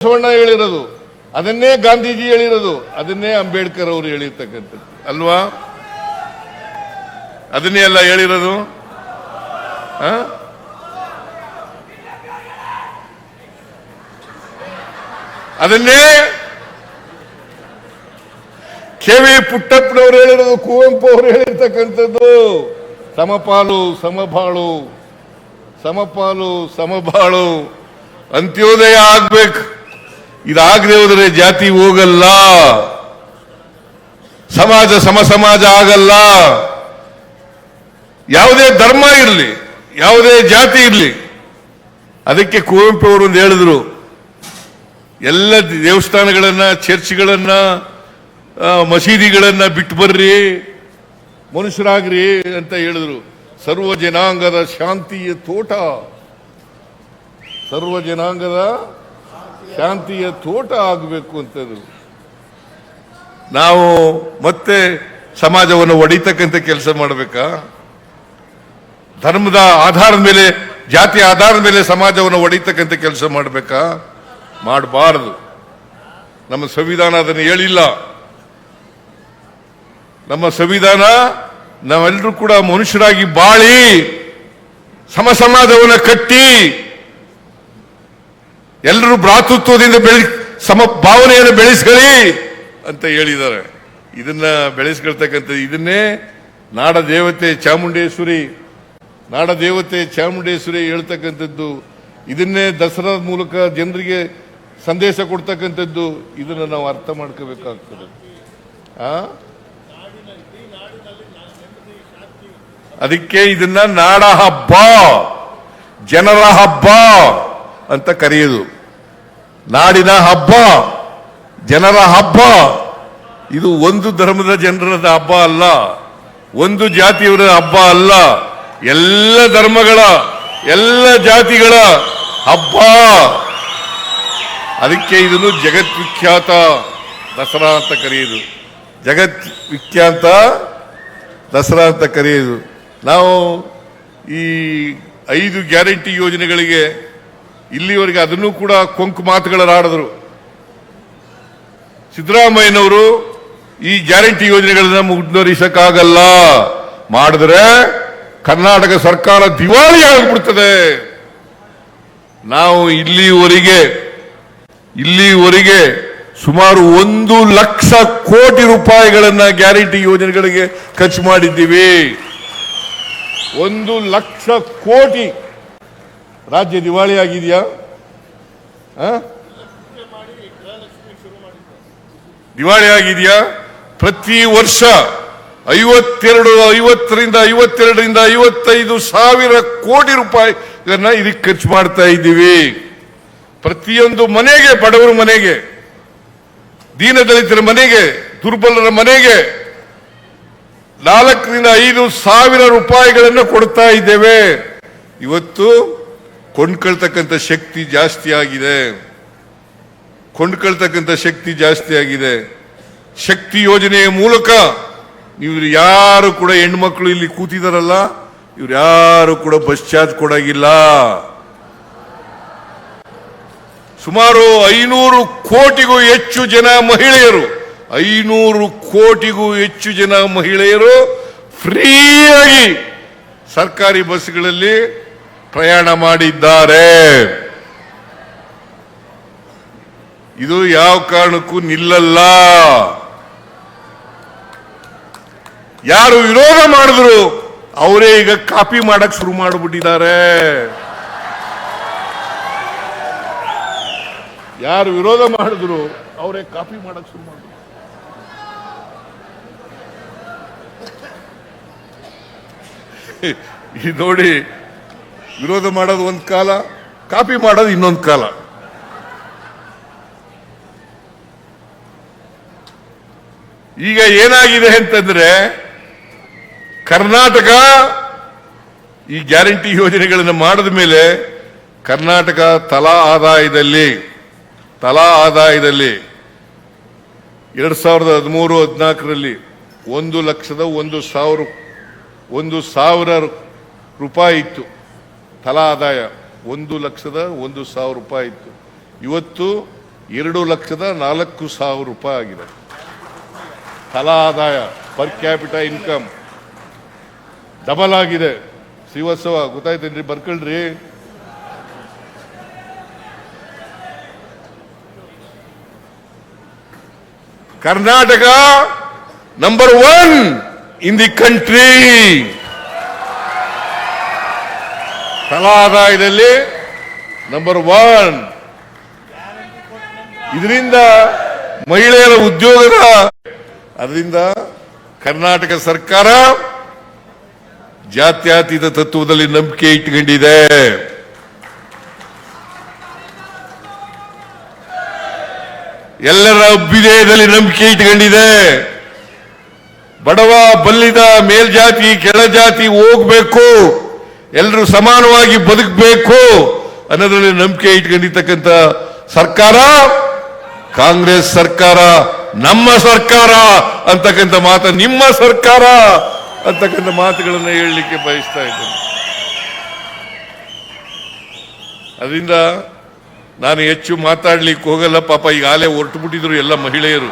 ಬಸವಣ್ಣ ಹೇಳಿರೋದು ಅದನ್ನೇ ಗಾಂಧೀಜಿ ಹೇಳಿರೋದು, ಅದನ್ನೇ ಅಂಬೇಡ್ಕರ್ ಅವರು ಹೇಳಿರ್ತಕ್ಕಂಥದ್ದು ಅಲ್ವಾ? ಅದನ್ನೇ ಅಲ್ಲ ಹೇಳಿರೋದು. ಅದನ್ನೇ ಕೆ.ವಿ. ಪುಟ್ಟಪ್ಪನವರು ಹೇಳಿರೋದು, ಕುವೆಂಪು ಅವರು ಹೇಳಿರ್ತಕ್ಕಂಥದ್ದು. ಸಮಪಾಲು ಸಮಬಾಳು, ಸಮಪಾಲು ಸಮಬಾಳು, ಅಂತ್ಯೋದಯ ಆಗ್ಬೇಕು. ಇದಾಗದೆ ಹೋದರೆ ಜಾತಿ ಹೋಗಲ್ಲ, ಸಮಾಜ ಸಮಾಜ ಆಗಲ್ಲ. ಯಾವುದೇ ಧರ್ಮ ಇರಲಿ, ಯಾವುದೇ ಜಾತಿ ಇರಲಿ. ಅದಕ್ಕೆ ಕುವೆಂಪು ಅವರು ಒಂದು ಹೇಳಿದ್ರು, ಎಲ್ಲ ದೇವಸ್ಥಾನಗಳನ್ನ, ಚರ್ಚ್ಗಳನ್ನ, ಮಸೀದಿಗಳನ್ನ ಬಿಟ್ಟು ಬರ್ರಿ, ಮನುಷ್ಯರಾಗ್ರಿ ಅಂತ ಹೇಳಿದ್ರು. ಸರ್ವ ಜನಾಂಗದ ಶಾಂತಿಯ ತೋಟ, ಸರ್ವ ಜನಾಂಗದ ಶಾಂತಿಯ ತೋಟ ಆಗಬೇಕು ಅಂತಂದ್ರು. ನಾವು ಮತ್ತೆ ಸಮಾಜವನ್ನು ಒಡಿತಕ್ಕಂಥ ಕೆಲಸ ಮಾಡಬೇಕಾ? ಧರ್ಮದ ಆಧಾರದ ಮೇಲೆ, ಜಾತಿಯ ಆಧಾರದ ಮೇಲೆ ಸಮಾಜವನ್ನು ಒಡಿತಕ್ಕಂಥ ಕೆಲಸ ಮಾಡಬೇಕಾ? ಮಾಡಬಾರದು. ನಮ್ಮ ಸಂವಿಧಾನ ಅದನ್ನು ಹೇಳಿಲ್ಲ. ನಮ್ಮ ಸಂವಿಧಾನ ನಾವೆಲ್ಲರೂ ಕೂಡ ಮನುಷ್ಯರಾಗಿ ಬಾಳಿ ಸಮಾಜವನ್ನು ಕಟ್ಟಿ ಎಲ್ಲರೂ ಭ್ರಾತೃತ್ವದಿಂದ ಭಾವನೆಯನ್ನು ಬೆಳೆಸ್ಕೊಳ್ಳಿ ಅಂತ ಹೇಳಿದ್ದಾರೆ. ಇದನ್ನ ಬೆಳೆಸ್ಕೊಳ್ತಕ್ಕಂಥ, ಇದನ್ನೇ ನಾಡದೇವತೆ ಚಾಮುಂಡೇಶ್ವರಿ, ನಾಡದೇವತೆ ಚಾಮುಂಡೇಶ್ವರಿ ಹೇಳ್ತಕ್ಕಂಥದ್ದು. ಇದನ್ನೇ ದಸರಾದ ಮೂಲಕ ಜನರಿಗೆ ಸಂದೇಶ ಕೊಡ್ತಕ್ಕಂಥದ್ದು. ಇದನ್ನು ನಾವು ಅರ್ಥ ಮಾಡ್ಕೋಬೇಕಾಗ್ತದೆ. ಅದಕ್ಕೆ ಇದನ್ನ ನಾಡ ಹಬ್ಬ, ಜನರ ಹಬ್ಬ ಅಂತ ಕರೆಯೋದು. ನಾಡಿನ ಹಬ್ಬ, ಜನರ ಹಬ್ಬ. ಇದು ಒಂದು ಧರ್ಮದ ಜನರ ಹಬ್ಬ ಅಲ್ಲ, ಒಂದು ಜಾತಿಯವರ ಹಬ್ಬ ಅಲ್ಲ, ಎಲ್ಲ ಧರ್ಮಗಳ, ಎಲ್ಲ ಜಾತಿಗಳ ಹಬ್ಬ. ಅದಕ್ಕೆ ಇದನ್ನು ಜಗದ್ವಿಖ್ಯಾತ ದಸರಾ ಅಂತ ಕರೆಯೋದು, ಜಗದ್ವಿಖ್ಯಾತ ದಸರಾ ಅಂತ ಕರೆಯೋದು. ನಾವು ಈ 5 ಗ್ಯಾರಂಟಿ ಯೋಜನೆಗಳಿಗೆ ಇಲ್ಲಿವರೆಗೆ ಅದನ್ನು ಕೂಡ ಕೊಂಕು ಮಾತುಗಳಾಡಿದ್ರು. ಸಿದ್ದರಾಮಯ್ಯನವರು ಈ ಗ್ಯಾರಂಟಿ ಯೋಜನೆಗಳನ್ನ ಮುಂದುವರಿಸಕ್ಕಾಗಲ್ಲ, ಮಾಡಿದ್ರೆ ಕರ್ನಾಟಕ ಸರ್ಕಾರ ದಿವಾಳಿ ಆಗಿಬಿಡ್ತದೆ. ನಾವು ಇಲ್ಲಿವರೆಗೆ ಸುಮಾರು 1 ಲಕ್ಷ ಕೋಟಿ ರೂಪಾಯಿಗಳನ್ನ ಗ್ಯಾರಂಟಿ ಯೋಜನೆಗಳಿಗೆ ಖರ್ಚು ಮಾಡಿದ್ದೀವಿ. 1 ಲಕ್ಷ ಕೋಟಿ. ರಾಜ್ಯ ದಿವಾಳಿ ಆಗಿದೆಯಾ? ದಿವಾಳಿ ಆಗಿದೆಯಾ? ಪ್ರತಿ ವರ್ಷ 52 ರಿಂದ 55 ಸಾವಿರ ಕೋಟಿ ರೂಪಾಯಿಗಳನ್ನ ಇದಕ್ಕೆ ಖರ್ಚು ಮಾಡ್ತಾ ಇದ್ದೀವಿ. ಪ್ರತಿಯೊಂದು ಮನೆಗೆ, ಬಡವರ ಮನೆಗೆ, ದೀನದಲಿತರ ಮನೆಗೆ, ದುರ್ಬಲರ ಮನೆಗೆ 4 ರಿಂದ 5 ಸಾವಿರ ರೂಪಾಯಿಗಳನ್ನು ಕೊಡ್ತಾ ಇದ್ದೇವೆ. ಇವತ್ತು ಕೊಂಡ್ಕೊಳ್ತಕ್ಕಂಥ ಶಕ್ತಿ ಜಾಸ್ತಿ ಆಗಿದೆ, ಕೊಂಡ್ಕೊಳ್ತಕ್ಕಂಥ ಶಕ್ತಿ ಜಾಸ್ತಿ ಆಗಿದೆ. ಶಕ್ತಿ ಯೋಜನೆಯ ಮೂಲಕ ಇವ್ರು ಯಾರು ಕೂಡ, ಹೆಣ್ಮಕ್ಳು ಇಲ್ಲಿ ಕೂತಿದಾರಲ್ಲ, ಇವ್ರು ಯಾರು ಕೂಡ ಬಸ್ ಚಾರ್ಜ್ ಕೊಡಾಗಿಲ್ಲ. ಸುಮಾರು 500 ಕೋಟಿಗೂ ಹೆಚ್ಚು ಜನ ಮಹಿಳೆಯರು, 500 ಕೋಟಿಗೂ ಹೆಚ್ಚು ಜನ ಮಹಿಳೆಯರು ಫ್ರೀಯಾಗಿ ಸರ್ಕಾರಿ ಬಸ್ಗಳಲ್ಲಿ ಪ್ರಯಾಣ ಮಾಡಿದ್ದಾರೆ. ಇದು ಯಾವ ಕಾರಣಕ್ಕೂ ನಿಲ್ಲಲ್ಲ. ಯಾರು ವಿರೋಧ ಮಾಡಿದ್ರು ಅವರೇ ಈಗ ಕಾಪಿ ಮಾಡಕ್ ಶುರು ಮಾಡಿಬಿಟ್ಟಿದ್ದಾರೆ. ಯಾರು ವಿರೋಧ ಮಾಡಿದ್ರು ಅವರೇ ಕಾಪಿ ಮಾಡಕ್ ಶುರು ಮಾಡಿದ್ರು. ಈ ನೋಡಿ, ವಿರೋಧ ಮಾಡೋದು ಒಂದು ಕಾಲ, ಕಾಪಿ ಮಾಡೋದು ಇನ್ನೊಂದು ಕಾಲ. ಈಗ ಏನಾಗಿದೆ ಅಂತಂದ್ರೆ, ಕರ್ನಾಟಕ ಈ ಗ್ಯಾರಂಟಿ ಯೋಜನೆಗಳನ್ನು ಮಾಡಿದ ಮೇಲೆ ಕರ್ನಾಟಕ ತಲಾ ಆದಾಯದಲ್ಲಿ 2013-14ರಲ್ಲಿ 1,01,000 ರೂಪಾಯಿ ಇತ್ತು ತಲಾ ಆದಾಯ. 1,01,000 ರೂಪಾಯಿ ಇತ್ತು. ಇವತ್ತು 2,04,000 ರೂಪಾಯಿ ಆಗಿದೆ ತಲಾ ಆದಾಯ. ಪರ್ ಕ್ಯಾಪಿಟಲ್ ಇನ್ಕಮ್ ಡಬಲ್ ಆಗಿದೆ. ಶ್ರೀವತ್ಸವ ಗೊತ್ತಾಯ್ತೇನ್ರಿ? ಬರ್ಕೊಳ್ರಿ. Karnataka number 1 in the country. ತಲಾ ಆದಾಯದಲ್ಲಿ ನಂಬರ್ 1. ಇದರಿಂದ ಮಹಿಳೆಯರ ಉದ್ಯೋಗದ ಅದರಿಂದ ಕರ್ನಾಟಕ ಸರ್ಕಾರ ಜಾತ್ಯತೀತ ತತ್ವದಲ್ಲಿ ನಂಬಿಕೆ ಇಟ್ಟುಕೊಂಡಿದೆ. ಎಲ್ಲರ ಅಭ್ಯುದಯದಲ್ಲಿ ನಂಬಿಕೆ ಇಟ್ಟುಕೊಂಡಿದೆ. ಬಡವ ಬಲ್ಲಿದ ಮೇಲ್ಜಾತಿ ಕೆಳಜಾತಿ ಹೋಗ್ಬೇಕು, ಎಲ್ಲರೂ ಸಮಾನವಾಗಿ ಬದುಕಬೇಕು ಅನ್ನೋದ್ರಲ್ಲಿ ನಂಬಿಕೆ ಇಟ್ಕೊಂಡಿರ್ತಕ್ಕಂಥ ಸರ್ಕಾರ ಕಾಂಗ್ರೆಸ್ ಸರ್ಕಾರ. ನಮ್ಮ ಸರ್ಕಾರ ಅಂತಕ್ಕಂಥ ಮಾತು, ನಿಮ್ಮ ಸರ್ಕಾರ ಅಂತಕ್ಕಂಥ ಮಾತುಗಳನ್ನು ಹೇಳಲಿಕ್ಕೆ ಬಯಸ್ತಾ ಇದ್ದೇನೆ. ಅದರಿಂದ ನಾನು ಹೆಚ್ಚು ಮಾತಾಡ್ಲಿಕ್ಕೆ ಹೋಗಲ್ಲ. ಪಾಪ ಈಗಾಗಲೇ ಹೊರಟು ಬಿಟ್ಟಿದ್ರು ಎಲ್ಲ ಮಹಿಳೆಯರು,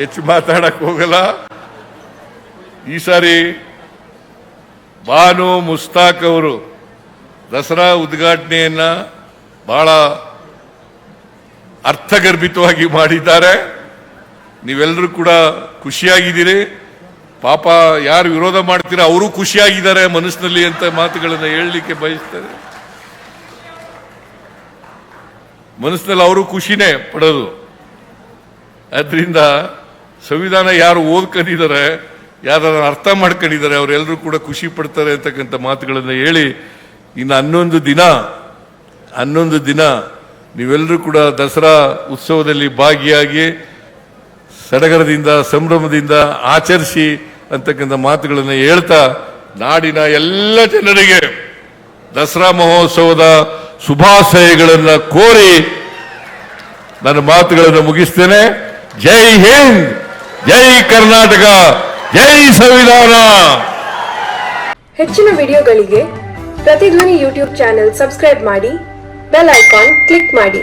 ಹೆಚ್ಚು ಮಾತಾಡಕ್ ಹೋಗಲ್ಲ. ಈ ಸಾರಿ ಬಾನು ಮುಸ್ತಾಕ್ ಅವರು ದಸರಾ ಉದ್ಘಾಟನೆಯನ್ನ ಬಹಳ ಅರ್ಥಗರ್ಭಿತವಾಗಿ ಮಾಡಿದ್ದಾರೆ. ನೀವೆಲ್ಲರೂ ಕೂಡ ಖುಷಿಯಾಗಿದ್ದೀರಿ. ಪಾಪ ಯಾರು ವಿರೋಧ ಮಾಡ್ತೀರಾ ಅವರು ಖುಷಿಯಾಗಿದ್ದಾರೆ ಮನಸ್ಸಿನಲ್ಲಿ ಅಂತ ಮಾತುಗಳನ್ನು ಹೇಳಲಿಕ್ಕೆ ಬಯಸ್ತಾರೆ. ಮನಸ್ಸಿನಲ್ಲಿ ಅವರು ಖುಷಿನೇ ಪಡೋದು. ಅದರಿಂದ ಸಂವಿಧಾನ ಯಾರು ಓದ್ಕೊಂಡಿದ್ದಾರೆ, ಯಾರು ಅರ್ಥ ಮಾಡ್ಕೊಂಡಿದ್ದಾರೆ, ಅವರೆಲ್ಲರೂ ಕೂಡ ಖುಷಿ ಪಡ್ತಾರೆ ಅಂತಕ್ಕಂಥ ಮಾತುಗಳನ್ನು ಹೇಳಿ, ಇನ್ನು 11 ದಿನ ನೀವೆಲ್ಲರೂ ಕೂಡ ದಸರಾ ಉತ್ಸವದಲ್ಲಿ ಭಾಗಿಯಾಗಿ ಸಡಗರದಿಂದ ಸಂಭ್ರಮದಿಂದ ಆಚರಿಸಿ ಅಂತಕ್ಕಂಥ ಮಾತುಗಳನ್ನು ಹೇಳ್ತಾ, ನಾಡಿನ ಎಲ್ಲ ಜನರಿಗೆ ದಸರಾ ಮಹೋತ್ಸವದ ಶುಭಾಶಯಗಳನ್ನು ಕೋರಿ ನನ್ನ ಮಾತುಗಳನ್ನು ಮುಗಿಸ್ತೇನೆ. ಜೈ ಹಿಂದ್, ಜೈ ಕರ್ನಾಟಕ, ಜೈ ಸಂವಿಧಾನ. ಹೆಚ್ಚಿನ ವಿಡಿಯೋಗಳಿಗೆ ಪ್ರತಿಧ್ವನಿ ಯೂಟ್ಯೂಬ್ ಚಾನೆಲ್ ಸಬ್ಸ್ಕ್ರೈಬ್ ಮಾಡಿ, ಬೆಲ್ ಐಕಾನ್ ಕ್ಲಿಕ್ ಮಾಡಿ.